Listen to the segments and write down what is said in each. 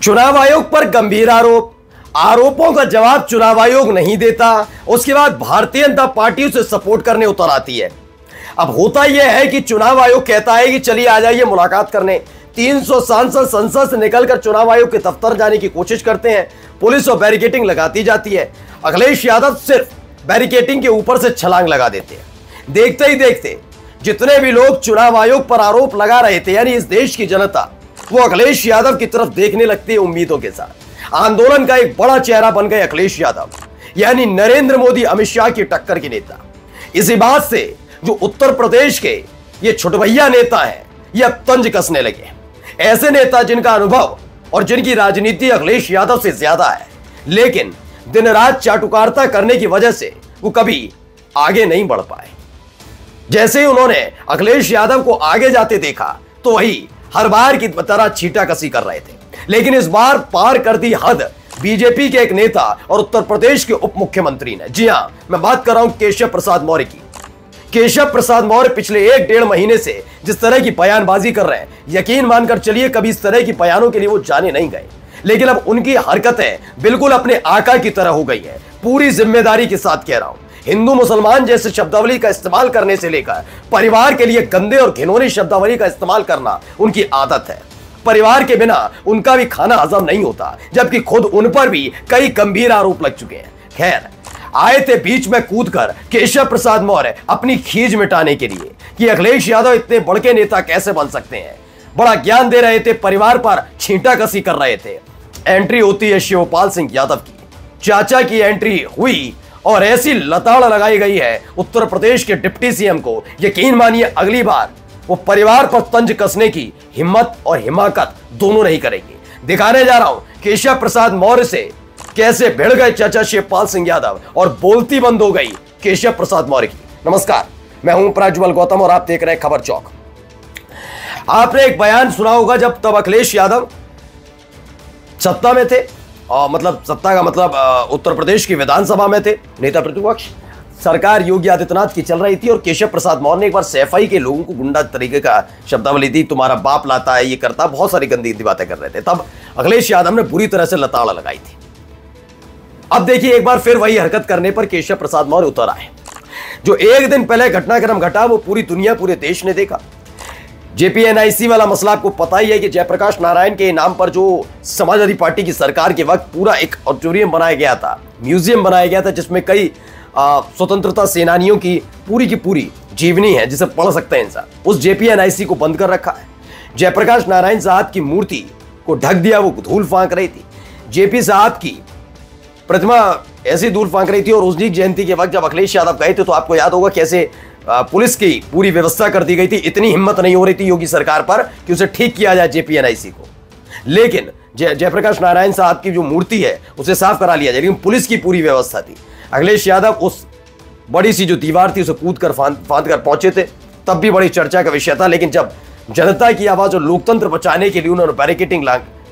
चुनाव आयोग पर गंभीर आरोपों का जवाब चुनाव आयोग नहीं देता। उसके बाद भारतीय जनता पार्टी उसे सपोर्ट करने उतर आती है। अब होता यह है कि चुनाव आयोग कहता है कि चलिए आ जाइए मुलाकात करने। 300 सांसद संसद से निकलकर चुनाव आयोग के दफ्तर जाने की कोशिश करते हैं। पुलिस और बैरिकेडिंग लगाती जाती है। अखिलेश यादव सिर्फ बैरिकेडिंग के ऊपर से छलांग लगा देते हैं। देखते ही देखते जितने भी लोग चुनाव आयोग पर आरोप लगा रहे थे, यानी इस देश की जनता, वो अखिलेश यादव की तरफ देखने लगती है उम्मीदों के साथ। आंदोलन का एक बड़ा चेहरा बन गए अखिलेश यादव, यानी नरेंद्र मोदी अमित शाह की टक्कर के नेता। इसी बात से जो उत्तर प्रदेश के ये छुटभैया नेता हैं, ये अब तंज कसने लगे। ऐसे नेता जिनका अनुभव और जिनकी राजनीति अखिलेश यादव से ज्यादा है, लेकिन दिन रात चाटुकारिता करने की वजह से वो कभी आगे नहीं बढ़ पाए। जैसे ही उन्होंने अखिलेश यादव को आगे जाते देखा तो वही हर बार की तरह छींटाकसी कर रहे थे, लेकिन इस बार पार कर दी हद बीजेपी के एक नेता और उत्तर प्रदेश के उप मुख्यमंत्री ने। जी हां, मैं बात कर रहा हूं केशव प्रसाद मौर्य की। केशव प्रसाद मौर्य पिछले 1-1.5 महीने से जिस तरह की बयानबाजी कर रहे हैं, यकीन मानकर चलिए कभी इस तरह की बयानों के लिए वो जाने नहीं गए, लेकिन अब उनकी हरकतें बिल्कुल अपने आका की तरह हो गई है। पूरी जिम्मेदारी के साथ कह रहा हूं, हिंदू मुसलमान जैसे शब्दावली का इस्तेमाल करने से लेकर परिवार के लिए गंदे और घिनौनी शब्दावली का इस्तेमाल करना उनकी आदत है। परिवार के बिना उनका भी खाना हजम नहीं होता, जबकि खुद उन पर भी कई गंभीर आरोप लग चुके हैं। खैर, आए थे बीच में कूदकर केशव प्रसाद मौर्य अपनी खींच मिटाने के लिए कि अखिलेश यादव इतने बड़के नेता कैसे बन सकते हैं। बड़ा ज्ञान दे रहे थे, परिवार पर छींटाकसी कर रहे थे। एंट्री होती है शिवपाल सिंह यादव की। चाचा की एंट्री हुई और ऐसी लताड़ लगाई गई है उत्तर प्रदेश के डिप्टी सीएम को, यकीन मानिए अगली बार वो परिवार पर तंज कसने की हिम्मत और हिमाकत दोनों नहीं करेंगे। दिखाने जा रहा हूं केशव प्रसाद मौर्य से कैसे भिड़ गए चाचा शिवपाल सिंह यादव और बोलती बंद हो गई केशव प्रसाद मौर्य की। नमस्कार, मैं हूं प्रज्वल गौतम और आप देख रहे हैं खबर चौक। आपने एक बयान सुना होगा जब तब अखिलेश यादव सत्ता में थे, और मतलब सत्ता का मतलब उत्तर प्रदेश की विधानसभा में थे, नेता प्रतिपक्ष। सरकार योगी आदित्यनाथ की चल रही थी और केशव प्रसाद मौर्य ने एक बार सैफई के लोगों को गुंडा तरीके का शब्दावली दी, तुम्हारा बाप लाता है, ये करता, बहुत सारी गंदी बातें कर रहे थे। तब अखिलेश यादव ने बुरी तरह से लताड़ लगाई थी। अब देखिए एक बार फिर वही हरकत करने पर केशव प्रसाद मौर्य उतर आए। जो एक दिन पहले घटनाक्रम घटा वो पूरी दुनिया, पूरे देश ने देखा। जेपीएनआईसी वाला मसला आपको पता ही है कि जयप्रकाश नारायण के नाम पर जो समाजवादी पार्टी की सरकार के वक्त पूरा एक ऑडिटोरियम बनाया गया था, म्यूजियम बनाया गया था, जिसमें कई स्वतंत्रता सेनानियों की पूरी जीवनी है जिसे पढ़ सकते हैं इंसान। उस जेपीएनआईसी को बंद कर रखा है। जयप्रकाश नारायण साहब की मूर्ति को ढक दिया, वो धूल फांक रही थी। जेपी साहब की प्रतिमा ऐसी धूल फांक रही थी। और उस जयंती के वक्त जब अखिलेश यादव गए थे तो आपको याद होगा कैसे पुलिस की पूरी व्यवस्था कर दी गई थी। इतनी हिम्मत नहीं हो रही थी योगी सरकार पर कि उसे ठीक किया जाए जेपीएनआईसी को, लेकिन जयप्रकाश नारायण साहब की जो मूर्ति है उसे साफ करा लिया जाए, लेकिन पुलिस की पूरी व्यवस्था थी। अखिलेश यादव उस बड़ी सी जो दीवार थी उसे कूद कर फांद कर पहुंचे थे, तब भी बड़ी चर्चा का विषय था। लेकिन जब जनता की आवाज और लोकतंत्र बचाने के लिए उन्होंने बैरिकेडिंग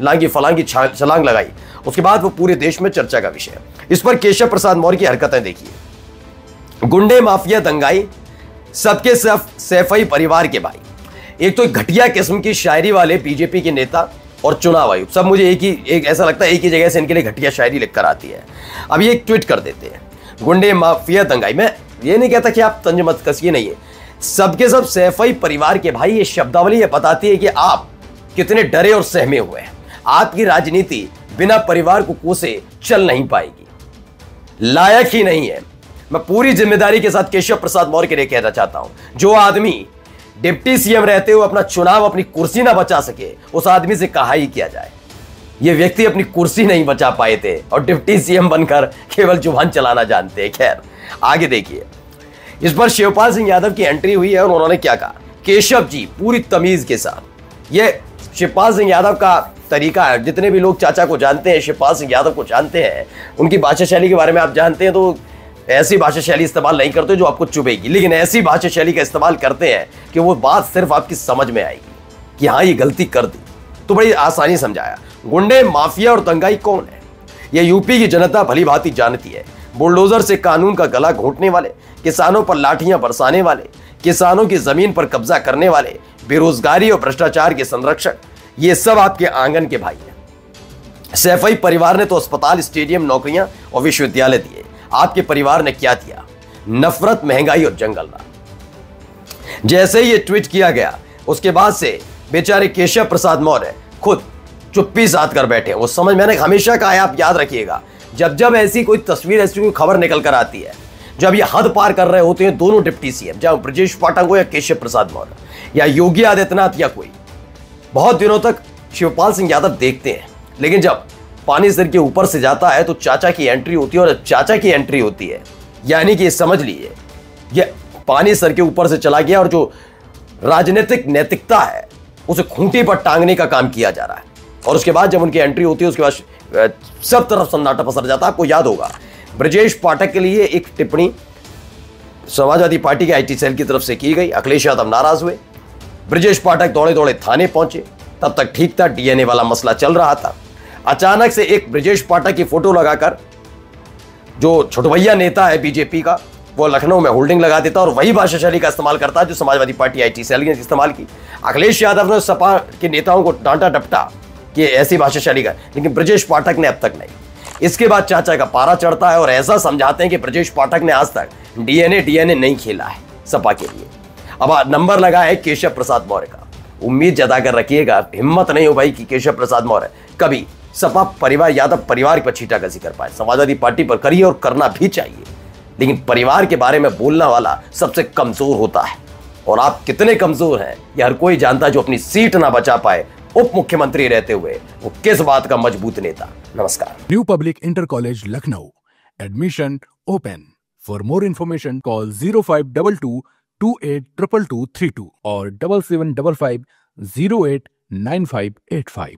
लांगी फलांगी छलांग लगाई, उसके बाद वो पूरे देश में चर्चा का विषय है। इस पर केशव प्रसाद मौर्य की हरकतें देखिए। गुंडे, माफिया, दंगाई, सबके सब सैफई परिवार के भाई। एक तो घटिया किस्म की शायरी वाले बीजेपी के नेता और चुनाव आयुक्त, सब मुझे एक ऐसा लगता है एक ही जगह से इनके लिए घटिया शायरी लिखकर आती है। अब ये एक ट्वीट कर देते हैं, गुंडे, माफिया, दंगाई। मैं ये नहीं कहता कि आप तंज मत कसिए, नहीं है, सबके सब सैफई परिवार के भाई। ये शब्दावली ये बताती है कि आप कितने डरे और सहमे हुए हैं। आपकी राजनीति बिना परिवार को कोसे चल नहीं पाएगी, लायक ही नहीं है। मैं पूरी जिम्मेदारी के साथ केशव प्रसाद मौर्य के लिए कहना चाहता हूं, जो आदमी डिप्टी सीएम रहते हुए अपना चुनाव, अपनी कुर्सी ना बचा सके, उस आदमी से कहा ही किया जाए। ये व्यक्ति अपनी कुर्सी नहीं बचा पाए थे और डिप्टी सीएम बनकर केवल जुबान चलाना जानते हैं। खैर आगे देखिए, इस पर शिवपाल सिंह यादव की एंट्री हुई है और उन्होंने क्या कहा। केशव जी पूरी तमीज के साथ, ये शिवपाल सिंह यादव का तरीका है। जितने भी लोग चाचा को जानते हैं, शिवपाल सिंह यादव को जानते हैं, उनकी भाषा शैली के बारे में आप जानते हैं, तो ऐसी भाषा शैली इस्तेमाल नहीं करते जो आपको चुभेगी, लेकिन ऐसी भाषा शैली का इस्तेमाल करते हैं कि वो बात सिर्फ आपकी समझ में आएगी कि हाँ ये गलती कर दी, तो बड़ी आसानी समझाया। गुंडे, माफिया और दंगाई कौन है, ये यूपी की जनता भली भांति जानती है। बुलडोजर से कानून का गला घोंटने वाले, किसानों पर लाठियां बरसाने वाले, किसानों की जमीन पर कब्जा करने वाले, बेरोजगारी और भ्रष्टाचार के संरक्षक, ये सब आपके आंगन के भाई हैं। सैफई परिवार ने तो अस्पताल, स्टेडियम, नौकरियां और विश्वविद्यालय दिए। आपके परिवार ने क्या दिया? नफरत, महंगाई और जंगल राज। जैसे ही ये ट्वीट किया गया उसके बाद से बेचारे केशव प्रसाद मौर्य खुद चुप्पी साध कर बैठे। वो समझ, मैंने हमेशा कहा है, आप याद रखिएगा, जब जब ऐसी कोई तस्वीर, ऐसी कोई खबर निकल कर आती है, जब ये हद पार कर रहे होते हैं दोनों डिप्टी सीएम, चाहे ब्रजेश पाठक हो या केशव प्रसाद मौर्य या योगी आदित्यनाथ या कोई, बहुत दिनों तक शिवपाल सिंह यादव देखते हैं, लेकिन जब पानी सिर के ऊपर से जाता है तो चाचा की एंट्री होती है। और जब चाचा की एंट्री होती है यानी कि समझ लीजिए ये पानी सर के ऊपर से चला गया और जो राजनीतिक नैतिकता है उसे खूंटी पर टांगने का काम किया जा रहा है। और उसके बाद जब उनकी एंट्री होती है उसके बाद सब तरफ सन्नाटा पसर जाता है। आपको याद होगा ब्रजेश पाठक के लिए एक टिप्पणी समाजवादी पार्टी के आईटी सेल की तरफ से की गई, अखिलेश यादव नाराज हुए, ब्रजेश पाठक दौड़े दौड़े थाने पहुंचे। तब तक ठीक था, डीएनए वाला मसला चल रहा था। अचानक से एक ब्रजेश पाठक की फोटो लगाकर जो छुटवैया नेता है बीजेपी का, वो लखनऊ में होल्डिंग लगा देता और वही भाषा शैली का इस्तेमाल करता है जो समाजवादी पार्टी आईटी सेल ने इस्तेमाल की। अखिलेश यादव ने सपा के नेताओं को डांटा डपटा कि ऐसी भाषा शैली का, लेकिन ब्रजेश पाठक ने अब तक नहीं। इसके बाद चाचा का पारा चढ़ता है और ऐसा समझाते हैं कि ब्रजेश पाठक ने आज तक डीएनए नहीं खेला है सपा के लिए। अब नंबर लगा है केशव प्रसाद मौर्य का। उम्मीद जता कर रखिएगा, हिम्मत नहीं हो भाई कि केशव प्रसाद मौर्य कभी सपा परिवार, यादव परिवार पर छींटाकशी कर पाए। समाजवादी पार्टी पर करिए और करना भी चाहिए, लेकिन परिवार के बारे में बोलने वाला सबसे कमजोर होता है। और आप कितने कमजोर हैं ये हर कोई जानता है। जो अपनी सीट ना बचा पाए उप मुख्यमंत्री रहते हुए, वो किस बात का मजबूत नेता। नमस्कार। New public inter college Lucknow, admission open. For more information call 0522 282232 और 7755 089585।